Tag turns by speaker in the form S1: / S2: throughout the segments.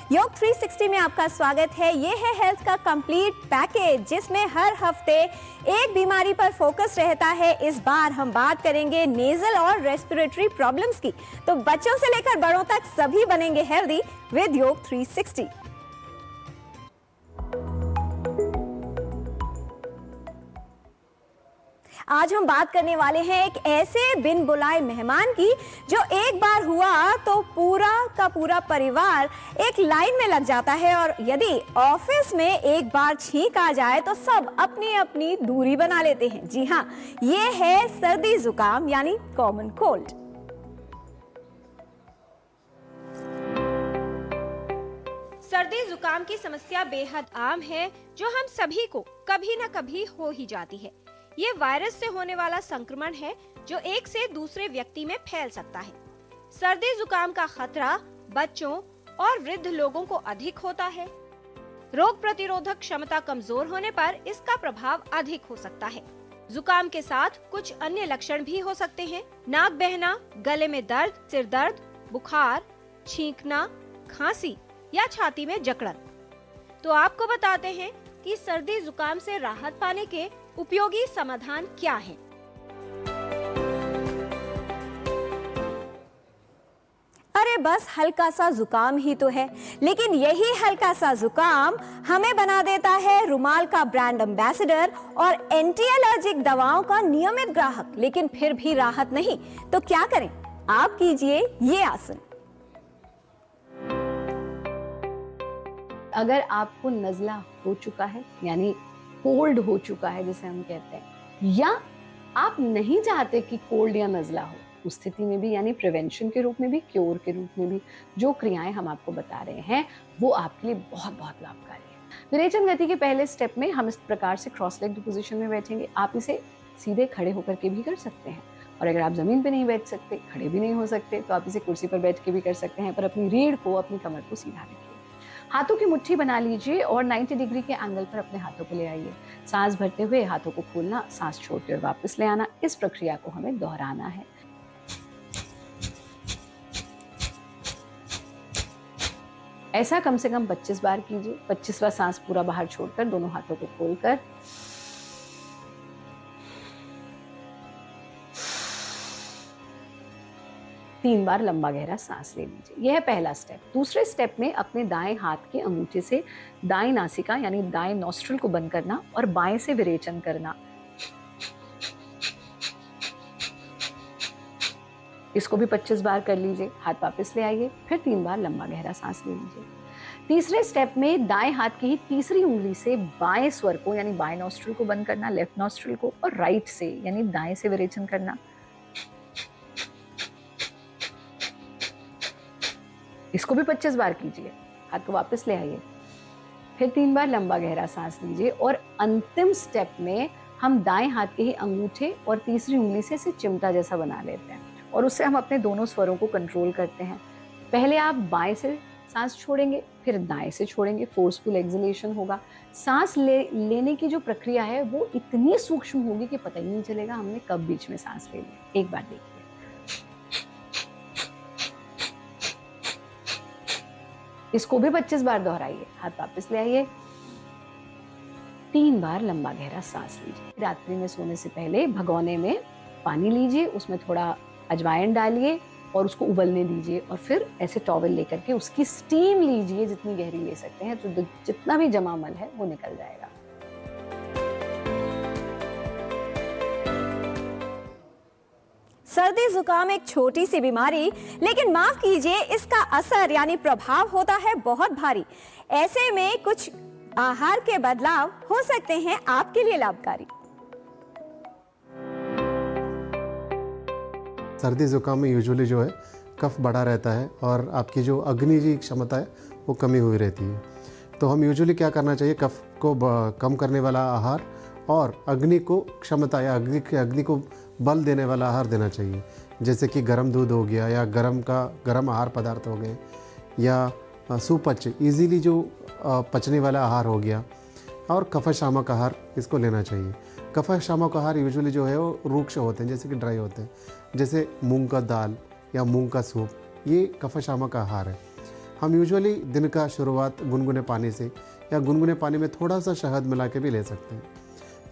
S1: योग 360 में आपका स्वागत है। ये है हेल्थ का कंप्लीट पैकेज जिसमें हर हफ्ते एक बीमारी पर फोकस रहता है। इस बार हम बात करेंगे नेजल और रेस्पिरेटरी प्रॉब्लम्स की। तो बच्चों से लेकर बड़ों तक सभी बनेंगे हेल्दी विद योग 360। आज हम बात करने वाले हैं एक ऐसे बिन बुलाए मेहमान की जो एक बार हुआ तो पूरा का पूरा परिवार एक लाइन में लग जाता है, और यदि ऑफिस में एक बार छींक आ जाए तो सब अपनी अपनी दूरी बना लेते हैं। जी हाँ, ये है सर्दी जुकाम यानी कॉमन कोल्ड।
S2: सर्दी जुकाम की समस्या बेहद आम है जो हम सभी को कभी न कभी हो ही जाती है। ये वायरस से होने वाला संक्रमण है जो एक से दूसरे व्यक्ति में फैल सकता है। सर्दी जुकाम का खतरा बच्चों और वृद्ध लोगों को अधिक होता है। रोग प्रतिरोधक क्षमता कमजोर होने पर इसका प्रभाव अधिक हो सकता है। जुकाम के साथ कुछ अन्य लक्षण भी हो सकते हैं। नाक बहना, गले में दर्द, सिर दर्द, बुखार, छींकना, खांसी या छाती में जकड़न। तो आपको बताते हैं कि सर्दी जुकाम से राहत पाने के उपयोगी समाधान क्या हैं।
S1: अरे बस हल्का सा जुकाम ही तो है, लेकिन यही हल्का सा जुकाम हमें बना देता है रुमाल का ब्रांड एम्बेसडर और एंटी एलर्जिक दवाओं का नियमित ग्राहक। लेकिन फिर भी राहत नहीं तो क्या करें? आप कीजिए ये आसन।
S3: अगर आपको नज़ला हो चुका है यानी कोल्ड हो चुका है जिसे हम कहते हैं, या आप नहीं चाहते कि कोल्ड या नज़ला हो, उस स्थिति में भी यानी प्रिवेंशन के रूप में भी, क्योर के रूप में भी जो क्रियाएं हम आपको बता रहे हैं वो आपके लिए बहुत बहुत लाभकारी है। विरेचन गति के पहले स्टेप में हम इस प्रकार से क्रॉस लेग्ड पोजीशन में बैठेंगे। आप इसे सीधे खड़े होकर के भी कर सकते हैं, और अगर आप जमीन पे नहीं बैठ सकते, खड़े भी नहीं हो सकते, तो आप इसे कुर्सी पर बैठ के भी कर सकते हैं। पर अपनी रीढ़ को, अपनी कमर को सीधा रखिए। हाथों की मुट्ठी बना लीजिए और 90 डिग्री के एंगल पर अपने हाथों को ले आइए। सांस भरते हुए हाथों को खोलना, सांस छोड़ते हुए वापस ले आना। इस प्रक्रिया को हमें दोहराना है। ऐसा कम से कम 25 बार कीजिए। 25वां सांस पूरा बाहर छोड़कर दोनों हाथों को खोलकर, तीन बार लंबा गहरा सांस ले लीजिए। यह है पहला स्टेप। दूसरे स्टेप में अपने दाएं हाथ के अंगूठे से दाएं नासिका यानी दाएं नॉस्ट्रिल को बंद करना और बाएं से विरेचन करना। इसको भी 25 बार कर लीजिए। हाथ वापस ले आइए, फिर 3 बार लंबा गहरा सांस ले लीजिए। तीसरे स्टेप में दाएं हाथ की ही तीसरी उंगली से बाएं स्वर को यानी बाएं नॉस्ट्रिल को बंद करना, लेफ्ट नॉस्ट्रिल को, और राइट से यानी दाएं से विरेचन करना। इसको भी 25 बार कीजिए। हाथ को वापस ले आइए, फिर 3 बार लंबा गहरा सांस लीजिए। और अंतिम स्टेप में हम दाएं हाथ के ही अंगूठे और तीसरी उंगली से इसे चिमटा जैसा बना लेते हैं, और उससे हम अपने दोनों स्वरों को कंट्रोल करते हैं। पहले आप बाएं से सांस छोड़ेंगे, फिर दाएं से छोड़ेंगे। फोर्सफुल एक्सलेशन होगा। सांस लेने की जो प्रक्रिया है वो इतनी सूक्ष्म होगी कि पता ही नहीं चलेगा हमने कब बीच में सांस ले ली। एक बार देखिए। इसको भी 25 बार दोहराइए। हाथ वापस ले आइए, 3 बार लंबा गहरा सांस लीजिए। रात्रि में सोने से पहले भगोने में पानी लीजिए, उसमें थोड़ा अजवाइन डालिए और उसको उबलने दीजिए, और फिर ऐसे टॉवल लेकर के उसकी स्टीम लीजिए, जितनी गहरी ले सकते हैं, तो जितना भी जमा मल है वो निकल जाएगा।
S1: सर्दी जुकाम एक छोटी सी बीमारी, लेकिन माफ कीजिए इसका असर यानी प्रभाव होता है बहुत भारी। ऐसे में कुछ आहार के बदलाव हो सकते हैं आपके लिए लाभकारी।
S4: सर्दी जुकाम में यूजुअली जो है कफ बढ़ा रहता है और आपकी जो अग्नि की क्षमता है वो कमी हुई रहती है। तो हम यूजुअली क्या करना चाहिए, कफ को कम करने वाला आहार और अग्नि को क्षमता या अग्नि को बल देने वाला आहार देना चाहिए। जैसे कि गर्म दूध हो गया, या गर्म आहार पदार्थ हो गए, या सुपच इजीली जो पचने वाला आहार हो गया, और कफशामक आहार इसको लेना चाहिए। कफशामक आहार यूजुअली जो है वो रूक्ष होते हैं, जैसे कि ड्राई होते हैं, जैसे मूंग का दाल या मूंग का सूप, ये कफशामक आहार है। हम यूजुअली दिन का शुरुआत गुनगुने पानी से या गुनगुने पानी में थोड़ा सा शहद मिला के भी ले सकते हैं।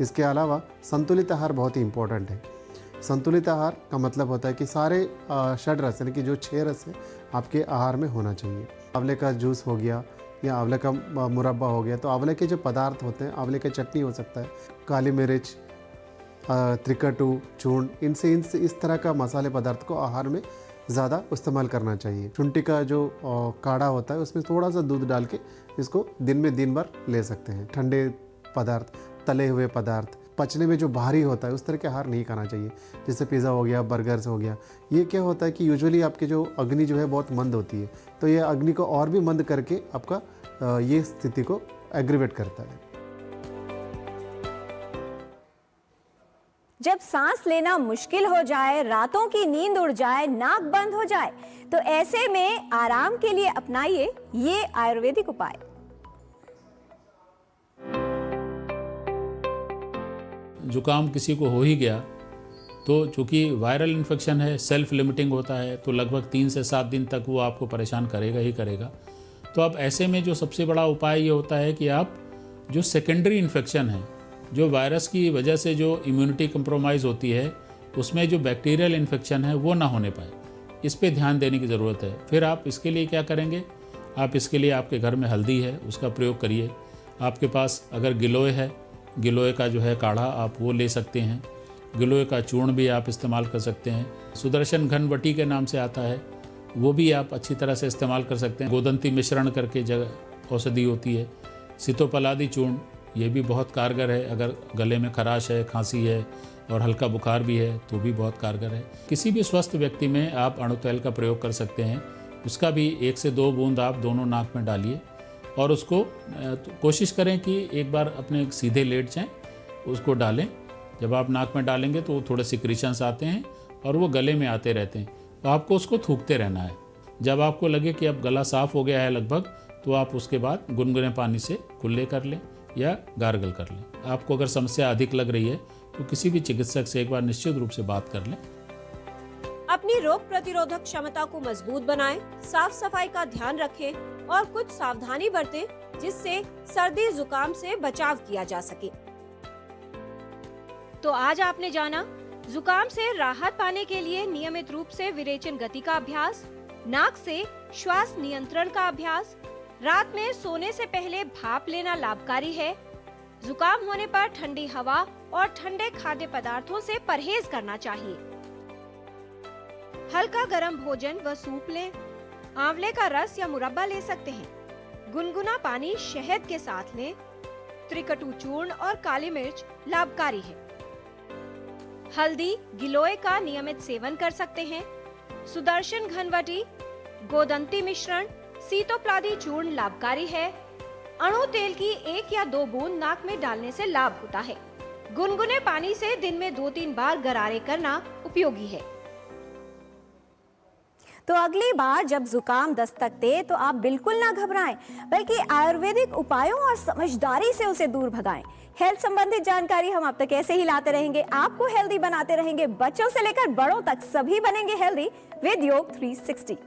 S4: इसके अलावा संतुलित आहार बहुत ही इम्पोर्टेंट है। संतुलित आहार का मतलब होता है कि सारे षड रस यानी कि जो 6 रस है आपके आहार में होना चाहिए। आंवले का जूस हो गया या आंवले का मुरब्बा हो गया, तो आंवले के जो पदार्थ होते हैं, आंवले की चटनी हो सकता है, काली मिर्च, त्रिकटू, चूर्ण, इनसे इस तरह का मसाले पदार्थ को आहार में ज़्यादा इस्तेमाल करना चाहिए। शुंठी का जो काढ़ा होता है उसमें थोड़ा सा दूध डाल के इसको दिन भर ले सकते हैं। ठंडे पदार्थ, तले हुए पदार्थ, पचने में जो भारी होता है उस तरह के आहार नहीं खाना चाहिए, जैसे पिज़्ज़ा हो गया, बर्गर्स हो गया। ये क्या होता है कि यूजुअली आपके जो अग्नि जो है बहुत मंद होती है, तो ये अग्नि को और भी मंद करके आपका ये स्थिति को एग्रीवेट करता है।
S1: जब सांस लेना मुश्किल हो जाए, रातों की नींद उड़ जाए, नाक बंद हो जाए, तो ऐसे में आराम के लिए अपनाइए ये आयुर्वेदिक उपाय।
S5: जुकाम किसी को हो ही गया तो चूँकि वायरल इन्फेक्शन है, सेल्फ लिमिटिंग होता है, तो लगभग 3 से 7 दिन तक वो आपको परेशान करेगा ही करेगा। तो अब ऐसे में जो सबसे बड़ा उपाय ये होता है कि आप जो सेकेंडरी इन्फेक्शन है, जो वायरस की वजह से जो इम्यूनिटी कंप्रोमाइज़ होती है, उसमें जो बैक्टीरियल इन्फेक्शन है वो ना होने पाए, इस पे ध्यान देने की ज़रूरत है। फिर आप इसके लिए क्या करेंगे, आप इसके लिए आपके घर में हल्दी है उसका प्रयोग करिए। आपके पास अगर गिलोय है, गिलोय का जो है काढ़ा आप वो ले सकते हैं। गिलोय का चूर्ण भी आप इस्तेमाल कर सकते हैं। सुदर्शन घनवटी के नाम से आता है, वो भी आप अच्छी तरह से इस्तेमाल कर सकते हैं। गोदंती मिश्रण करके जगह औषधि होती है। सीतोपलादी चूर्ण, ये भी बहुत कारगर है। अगर गले में खराश है, खांसी है और हल्का बुखार भी है तो भी बहुत कारगर है। किसी भी स्वस्थ व्यक्ति में आप अणुतैल का प्रयोग कर सकते हैं। उसका भी 1 से 2 बूंद आप दोनों नाक में डालिए और उसको कोशिश करें कि एक बार अपने सीधे लेट जाएं, उसको डालें। जब आप नाक में डालेंगे तो थोड़े सिक्रीशंस आते हैं और वो गले में आते रहते हैं, तो आपको उसको थूकते रहना है। जब आपको लगे कि अब गला साफ़ हो गया है लगभग, तो आप उसके बाद गुनगुने पानी से कुल्ले कर लें या गार्गल कर लें। आपको अगर समस्या अधिक लग रही है तो किसी भी चिकित्सक से एक बार निश्चित रूप से बात कर लें।
S2: अपनी रोग प्रतिरोधक क्षमता को मजबूत बनाएं, साफ सफाई का ध्यान रखें और कुछ सावधानी बरतें, जिससे सर्दी जुकाम से बचाव किया जा सके। तो आज आपने जाना जुकाम से राहत पाने के लिए नियमित रूप से विरेचन गति का अभ्यास, नाक से श्वास नियंत्रण का अभ्यास, रात में सोने से पहले भाप लेना लाभकारी है, जुकाम होने पर ठंडी हवा और ठंडे खाद्य पदार्थों से परहेज करना चाहिए, हल्का गर्म भोजन व सूप लें, आंवले का रस या मुरब्बा ले सकते हैं, गुनगुना पानी शहद के साथ लें, त्रिकटू चूर्ण और काली मिर्च लाभकारी है, हल्दी गिलोय का नियमित सेवन कर सकते हैं, सुदर्शन घनवटी, गोदंती मिश्रण, सीतोपलादी चूर्ण लाभकारी है, अणु तेल की 1 या 2 बूंद नाक में डालने से लाभ होता है, गुनगुने पानी से दिन में 2-3 बार गरारे करना उपयोगी है।
S1: तो अगली बार जब जुकाम दस्तक दे तो आप बिल्कुल ना घबराएं, बल्कि आयुर्वेदिक उपायों और समझदारी से उसे दूर भगाएं। हेल्थ संबंधित जानकारी हम आप तक ऐसे ही लाते रहेंगे, आपको हेल्दी बनाते रहेंगे। बच्चों से लेकर बड़ों तक सभी बनेंगे हेल्दी विद योग 360।